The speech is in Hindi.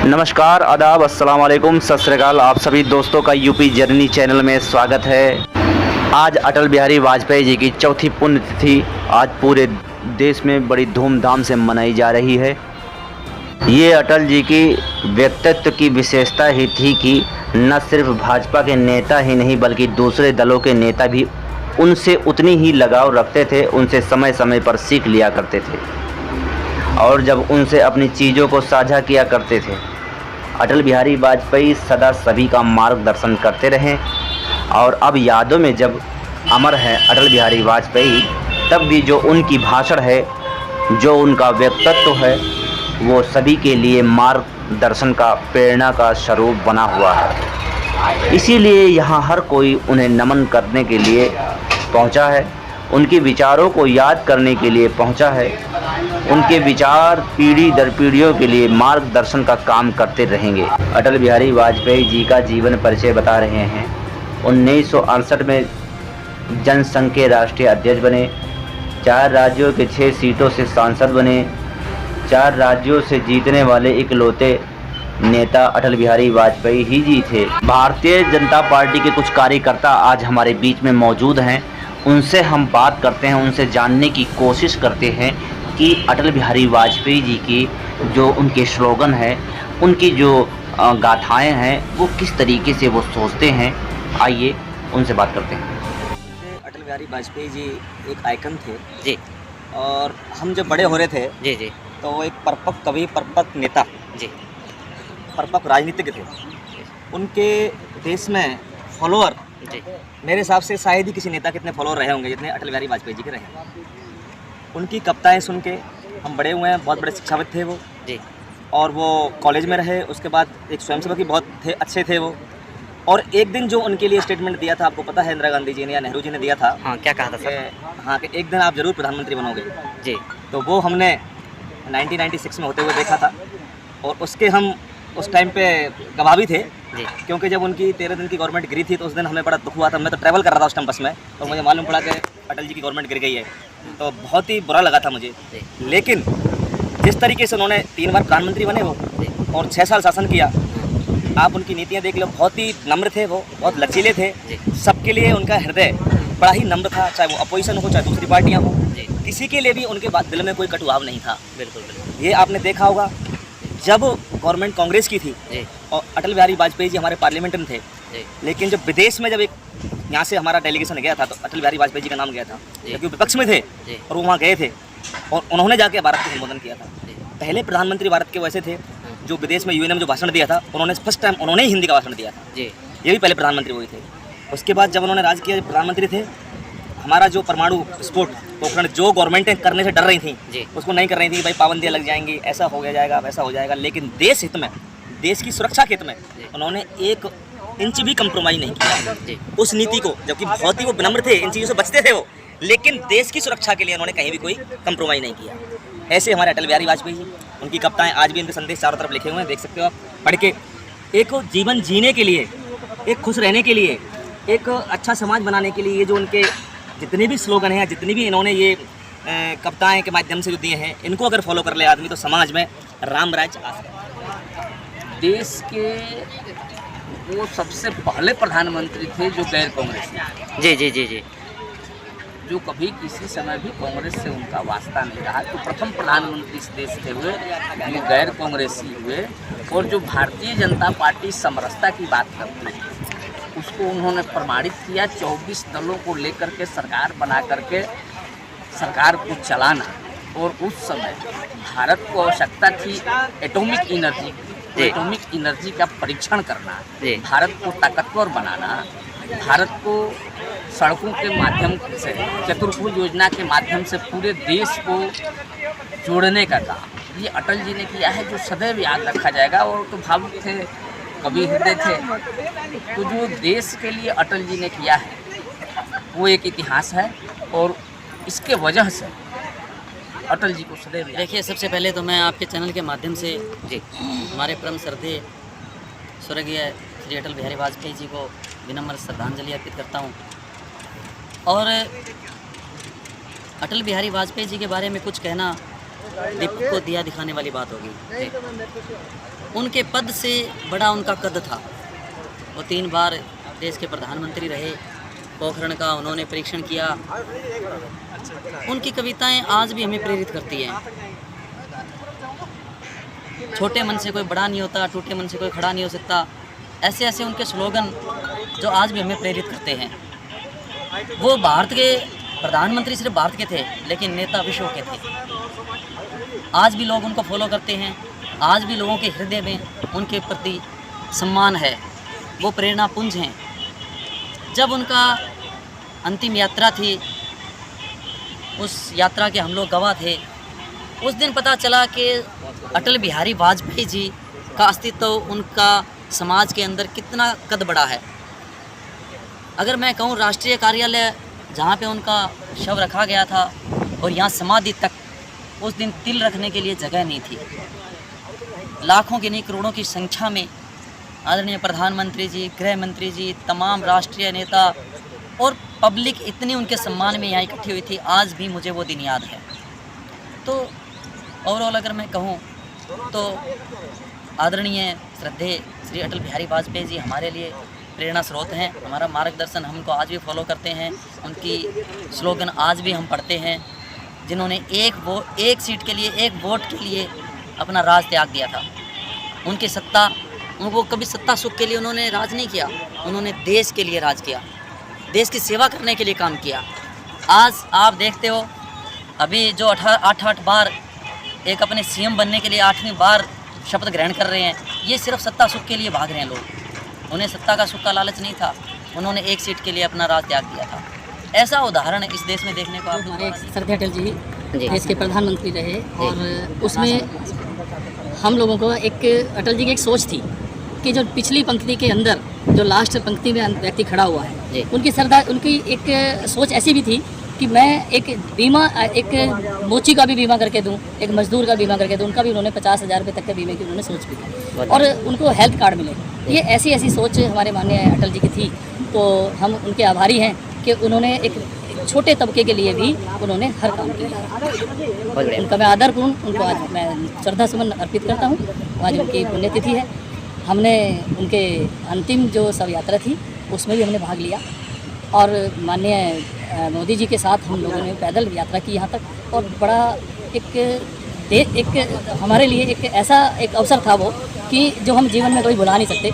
नमस्कार, आदाब, अस्सलाम वालेकुम, सत श्री अकाल। आप सभी दोस्तों का यूपी जर्नी चैनल में स्वागत है। आज अटल बिहारी वाजपेयी जी की चौथी पुण्यतिथि आज पूरे देश में बड़ी धूमधाम से मनाई जा रही है। ये अटल जी की व्यक्तित्व की विशेषता ही थी कि न सिर्फ भाजपा के नेता ही नहीं बल्कि दूसरे दलों के नेता भी उनसे उतनी ही लगाव रखते थे, उनसे समय समय पर सीख लिया करते थे और जब उनसे अपनी चीज़ों को साझा किया करते थे। अटल बिहारी वाजपेयी सदा सभी का मार्गदर्शन करते रहे और अब यादों में जब अमर है अटल बिहारी वाजपेयी, तब भी जो उनकी भाषण है, जो उनका व्यक्तित्व है, वो सभी के लिए मार्गदर्शन का, प्रेरणा का स्वरूप बना हुआ है। इसीलिए यहाँ हर कोई उन्हें नमन करने के लिए पहुँचा है, उनके विचारों को याद करने के लिए पहुँचा है। उनके विचार पीढ़ी दर पीढ़ियों के लिए मार्गदर्शन का काम करते रहेंगे। अटल बिहारी वाजपेयी जी का जीवन परिचय बता रहे हैं। 1968 में जनसंघ के राष्ट्रीय अध्यक्ष बने, 4 राज्यों के 6 सीटों से सांसद बने, 4 राज्यों से जीतने वाले इकलौते नेता अटल बिहारी वाजपेयी ही जी थे। भारतीय जनता पार्टी के कुछ कार्यकर्ता आज हमारे बीच में मौजूद हैं, उनसे हम बात करते हैं, उनसे जानने की कोशिश करते हैं कि अटल बिहारी वाजपेयी जी की जो उनके स्लोगन है, उनकी जो गाथाएं हैं, वो किस तरीके से वो सोचते हैं। आइए उनसे बात करते हैं। अटल बिहारी वाजपेयी जी एक आइकन थे जी, और हम जब बड़े हो रहे थे जी जी, तो वो एक परिपक्व कवि, परिपक्व नेता जी, परिपक्व राजनीतिज्ञ थे। उनके देश में फॉलोअर जी, मेरे हिसाब से शायद ही किसी नेता के इतने फॉलोअर रहे होंगे जितने अटल बिहारी वाजपेयी जी के रहे। उनकी कविताएं सुन के हम बड़े हुए हैं। बहुत बड़े शिक्षाविद थे वो जी, और वो कॉलेज में रहे। उसके बाद एक स्वयंसेवक भी बहुत थे, अच्छे थे वो। और एक दिन जो उनके लिए स्टेटमेंट दिया था, आपको पता है, इंदिरा गांधी जी ने या नेहरू जी ने दिया था। हाँ, क्या कहा था सर? हाँ, कि एक दिन आप ज़रूर प्रधानमंत्री बनोगे जी। तो वो हमने 1996 में होते हुए देखा था और उसके हम उस टाइम पे गवाह भी थे जी, क्योंकि जब उनकी 13 दिन की गवर्नमेंट गिरी थी तो उस दिन हमें बड़ा दुख हुआ था। मैं तो ट्रैवल कर रहा था उस टाइम बस में और मुझे मालूम पड़ा कि अटल जी की गवर्नमेंट गिर गई है, तो बहुत ही बुरा लगा था मुझे। लेकिन जिस तरीके से उन्होंने 3 बार प्रधानमंत्री बने वो और 6 साल शासन किया, आप उनकी नीतियाँ देख लो, बहुत ही नम्र थे वो, बहुत लचीले थे। सबके लिए उनका हृदय बड़ा ही नम्र था, चाहे वो अपोजिशन हो चाहे दूसरी पार्टियाँ हो, किसी के लिए भी उनके दिल में कोई कटुभाव नहीं था। बिल्कुल बिल्कुल। ये आपने देखा होगा जब गवर्नमेंट कांग्रेस की थी और अटल बिहारी वाजपेयी जी हमारे पार्लियामेंट में थे, लेकिन जब विदेश में जब एक यहाँ से हमारा डेलीगेशन गया था तो अटल बिहारी वाजपेयी जी का नाम गया था, क्योंकि विपक्ष में थे और वो वहाँ गए थे और उन्होंने जाके भारत को संबोधन किया था। पहले प्रधानमंत्री भारत के वैसे थे जो विदेश में यूएन में जो भाषण दिया था, उन्होंने फर्स्ट टाइम उन्होंने ही हिंदी का भाषण दिया था। ये भी पहले प्रधानमंत्री वही थे। उसके बाद जब उन्होंने राज किया, जब प्रधानमंत्री थे, हमारा जो परमाणु विस्फोट पोखरण जो गवर्नमेंटें करने से डर रही थी उसको नहीं कर रही थी, भाई पाबंदियाँ लग जाएंगी, ऐसा हो जाएगा, वैसा हो जाएगा। लेकिन देश हित में, देश की सुरक्षा के हित में उन्होंने 1 इंच भी कंप्रोमाइज़ नहीं किया उस नीति को, जबकि बहुत ही वो विनम्र थे, इन चीज़ों से बचते थे वो, लेकिन देश की सुरक्षा के लिए उन्होंने कहीं भी कोई कंप्रोमाइज़ नहीं किया। ऐसे हमारे अटल बिहारी वाजपेयी जी, उनकी कविताएं आज भी, उनके संदेश चारों तरफ लिखे हुए हैं, देख सकते हो आप पढ़ के। एक जीवन जीने के लिए, एक खुश रहने के लिए, एक अच्छा समाज बनाने के लिए ये जो उनके जितने भी स्लोगन हैं, जितनी भी इन्होंने ये कविताएं के माध्यम से जो दिए हैं, इनको अगर फॉलो कर ले आदमी तो समाज में राम राज्य आ सकता है। देश के वो सबसे पहले प्रधानमंत्री थे जो गैर कांग्रेसी, जी जी जी जी, जो कभी किसी समय भी कांग्रेस से उनका वास्ता नहीं रहा। तो प्रथम प्रधानमंत्री इस देश के हुए जो गैर कांग्रेसी हुए और जो भारतीय जनता पार्टी समरसता की बात करती है उसको उन्होंने प्रमाणित किया। 24 दलों को लेकर के सरकार बना करके सरकार को चलाना, और उस समय भारत को आवश्यकता थी एटॉमिक एनर्जी, एटॉमिक एनर्जी का परीक्षण करना, भारत को ताकतवर बनाना, भारत को सड़कों के माध्यम से, चतुर्भुज योजना के माध्यम से पूरे देश को जोड़ने का काम ये अटल जी ने किया है, जो सदैव याद रखा जाएगा। और तो भावुक थे, कवि हृदय थे, तो जो देश के लिए अटल जी ने किया है वो एक इतिहास है और इसके वजह से अटल जी को सदैव। देखिए, सबसे पहले तो मैं आपके चैनल के माध्यम से हमारे परम श्रद्धेय स्वर्गीय श्री अटल बिहारी वाजपेयी जी को विनम्र श्रद्धांजलि अर्पित करता हूं। और अटल बिहारी वाजपेयी जी के बारे में कुछ कहना दीपक को दिया दिखाने वाली बात होगी। उनके पद से बड़ा उनका कद था। वो 3 बार देश के प्रधानमंत्री रहे, पोखरण का उन्होंने परीक्षण किया। उनकी कविताएं आज भी हमें प्रेरित करती हैं। छोटे मन से कोई बड़ा नहीं होता, टूटे मन से कोई खड़ा नहीं हो सकता, ऐसे ऐसे उनके स्लोगन जो आज भी हमें प्रेरित करते हैं। वो भारत के प्रधानमंत्री सिर्फ भारत के थे, लेकिन नेता विश्व के थे। आज भी लोग उनको फॉलो करते हैं, आज भी लोगों के हृदय में उनके प्रति सम्मान है। वो प्रेरणा पुंज हैं। जब उनका अंतिम यात्रा थी, उस यात्रा के हम लोग गवाह थे। उस दिन पता चला कि अटल बिहारी वाजपेयी जी का अस्तित्व, उनका समाज के अंदर कितना कद बड़ा है। अगर मैं कहूँ, राष्ट्रीय कार्यालय जहाँ पे उनका शव रखा गया था और यहाँ समाधि तक, उस दिन तिल रखने के लिए जगह नहीं थी। लाखों की नहीं करोड़ों की संख्या में आदरणीय प्रधानमंत्री जी, गृह मंत्री जी, तमाम राष्ट्रीय नेता और पब्लिक इतनी उनके सम्मान में यहाँ इकट्ठी हुई थी। आज भी मुझे वो दिन याद है। तो ओवरऑल अगर मैं कहूँ तो आदरणीय श्रद्धेय श्री अटल बिहारी वाजपेयी जी हमारे लिए प्रेरणा स्रोत हैं। हमारा मार्गदर्शन हमको आज भी फॉलो करते हैं। उनकी स्लोगन आज भी हम पढ़ते हैं। जिन्होंने एक सीट के लिए, एक वोट के लिए अपना राज त्याग दिया था। उनकी सत्ता, उनको कभी सत्ता सुख के लिए उन्होंने राज नहीं किया, उन्होंने देश के लिए राज किया, देश की सेवा करने के लिए काम किया। आज आप देखते हो, अभी जो 8 बार एक अपने सीएम बनने के लिए 8वीं बार शपथ ग्रहण कर रहे हैं, ये सिर्फ सत्ता सुख के लिए भाग रहे हैं लोग। उन्हें सत्ता का सुख का लालच नहीं था, उन्होंने एक सीट के लिए अपना राज त्याग दिया था। ऐसा उदाहरण इस देश में देखने को आपको हमारे श्रद्धेय अटल जी देश के प्रधानमंत्री रहे, और उसमें हम लोगों को एक अटल जी की एक सोच थी कि जो पिछली पंक्ति के अंदर जो लास्ट पंक्ति में व्यक्ति खड़ा हुआ है, उनकी सरदार, उनकी एक सोच ऐसी भी थी कि मैं एक बीमा, एक मोची का भी बीमा करके दूं, एक मजदूर का बीमा करके दूं। उनका भी उन्होंने 50,000 रुपये तक के बीमे की उन्होंने सोच भी की, और उनको हेल्थ कार्ड मिले। ये ऐसी सोच हमारे माननीय अटल जी की थी। तो हम उनके आभारी हैं कि उन्होंने एक छोटे तबके के लिए भी उन्होंने हर काम किया। उनका मैं आदरपूर्ण उनको आज मैं श्रद्धासुमन अर्पित करता हूँ। आज उनकी पुण्यतिथि है। हमने उनके अंतिम जो शव यात्रा थी उसमें भी हमने भाग लिया, और माननीय मोदी जी के साथ हम लोगों ने पैदल यात्रा की यहाँ तक, और बड़ा एक हमारे लिए एक ऐसा एक अवसर था वो कि जो हम जीवन में कभी भुला नहीं सकते।